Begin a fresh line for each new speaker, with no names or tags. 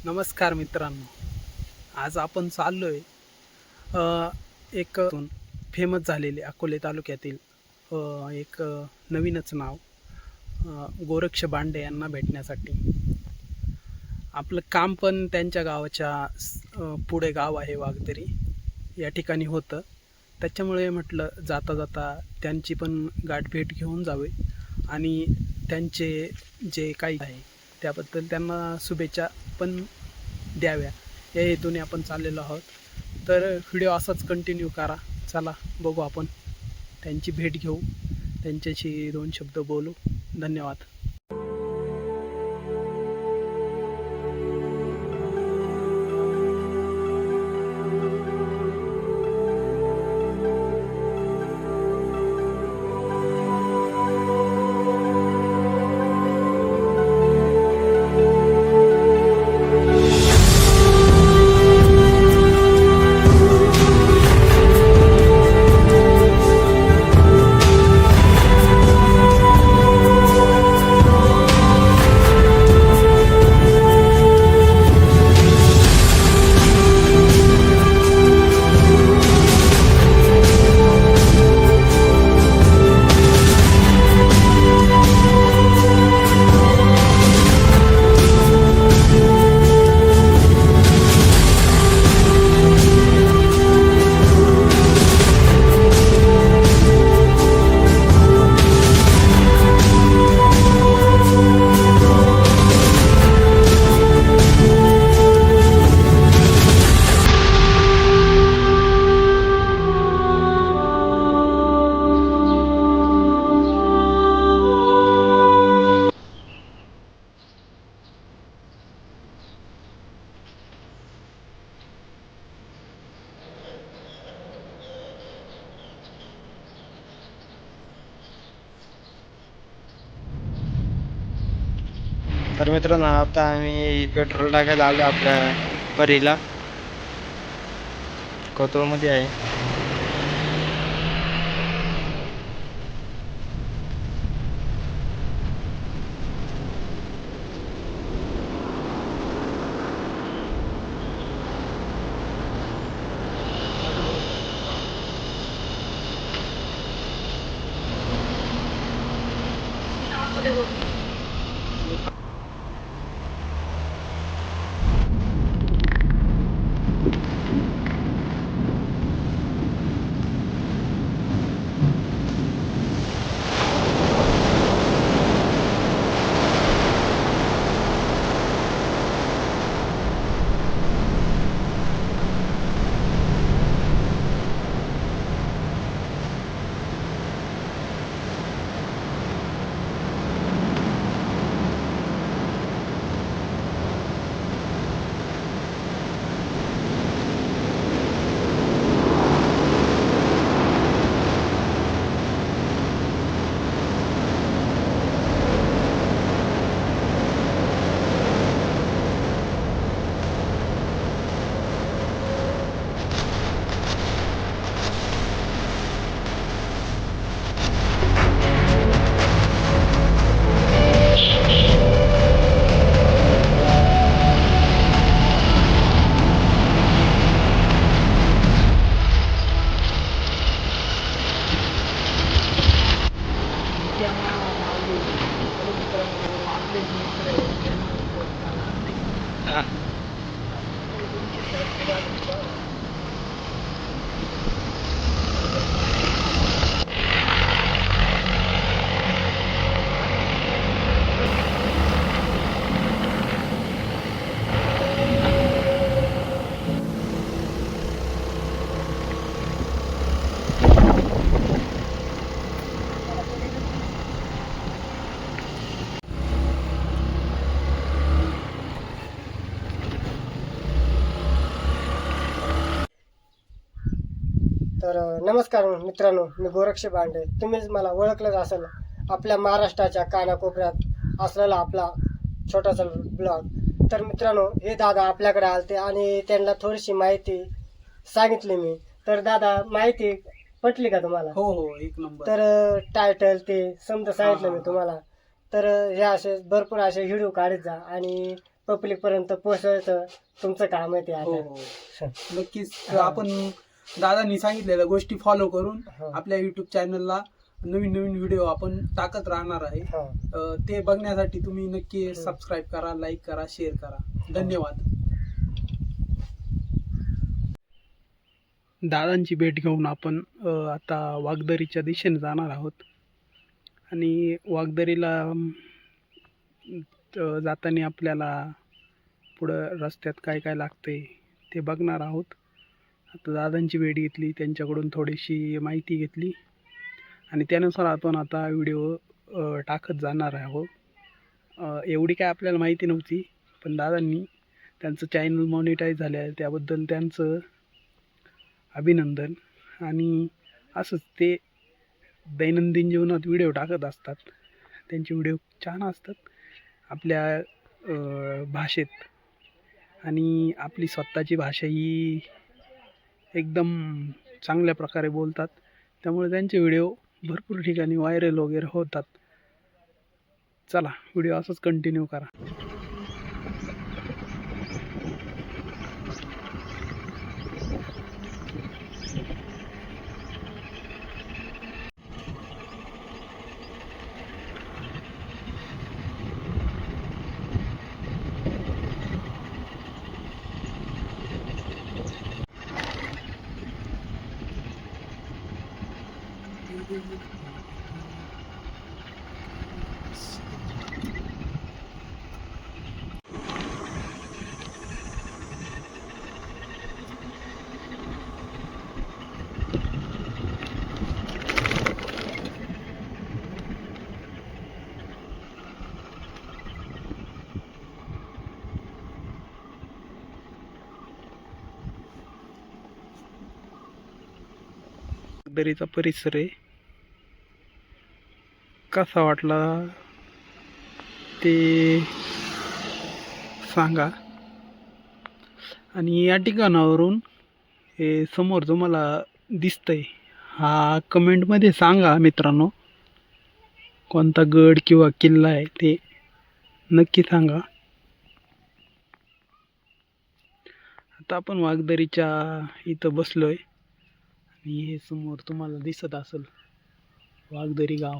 नमस्कार मित्रांनो. आज आपण चाललोय एक फेमस झालेले अकोले तालुक्यातील एक नवीनच नाव गोरक्ष बांडे यांना भेटण्यासाठी. आपलं काम पण त्यांच्या गावाच्या पुढे गाव आहे वाघतरी या ठिकाणी होतं. त्याच्यामुळे म्हटलं जाता जाता त्यांची पण गाठभेट घेऊन जावे आणि त्यांचे जे काही आहे त्याबद्दल त्यांना शुभेच्छा पण द्याव्या या हेतूने आपण चाललेलो आहोत. तर व्हिडिओ असाच कंटिन्यू करा. चला बघू, आपण त्यांची भेट घेऊ, त्यांच्याशी 2 शब्द बोलू. धन्यवाद.
तर मित्रांनो, आता आम्ही पेट्रोल टाकायला आलो आपल्या परीला. कोथरूडमध्ये आहे.
तर नमस्कार मित्रांनो, मी गोरक्ष बांडे. तुम्हीच मला ओळखलंच असेल. आपल्या महाराष्ट्राच्या कानाकोपऱ्यात असलेला आपला छोटासा ब्लॉग. तर मित्रांनो, हे दादा आपल्याकडे आलते आणि त्यांना थोडीशी माहिती सांगितली मी. तर दादा, माहिती पटली का तुम्हाला?
हो हो, एक नंबर.
तर टायटल ते समजा सांगितलं मी तुम्हाला. तर हे असे भरपूर असे व्हिडिओ काढत जा आणि पब्लिक पर्यंत पोहोचवायचं तुमचं काम आहे ते
हो
आता.
हो नक्कीच. आपण दादांनी सांगितलेल्या गोष्टी फॉलो करून
हो.
आपल्या युट्यूब चॅनलला नवीन नवीन व्हिडिओ आपण टाकत राहणार आहे.
हो.
ते बघण्यासाठी तुम्ही नक्की सबस्क्राईब करा, लाईक करा, शेअर करा. धन्यवाद. दादांची भेट घेऊन आपण आता वागदरीच्या दिशेने जाणार आहोत आणि वागदरीला जाताना आपल्याला पुढं रस्त्यात काय काय लागते ते बघणार आहोत. आता दादांची भेट घेतली, त्यांच्याकडून थोडीशी माहिती घेतली आणि त्यानुसार आपण आता व्हिडिओ टाकत जाणार आहोत. एवढी काय आपल्याला माहिती नव्हती, पण दादांनी त्यांचं चॅनल मॉनिटाईज झालं आहे त्याबद्दल त्यांचं अभिनंदन. आणि असंच ते दैनंदिन जीवनात व्हिडिओ टाकत असतात. त्यांचे व्हिडिओ छान असतात आपल्या भाषेत आणि आपली स्वतःची भाषा ही एकदम चांगल्या प्रकारे बोलतात. त्यामुळे त्यांचे व्हिडिओ भरपूर ठिकाणी व्हायरल वगैरे होतात. चला व्हिडिओ असंच कंटिन्यू करा. दरीचा परिसर आहे, कसा वाटला ते सांगा. आणि या ठिकाणावरून हे समोर तुम्हाला दिसतंय हा कमेंटमध्ये सांगा मित्रांनो, कोणता गड किंवा किल्ला आहे ते नक्की सांगा. आता आपण वागदरीच्या इथं बसलोय आणि हे समोर तुम्हाला दिसत असेल वागदरी गाव.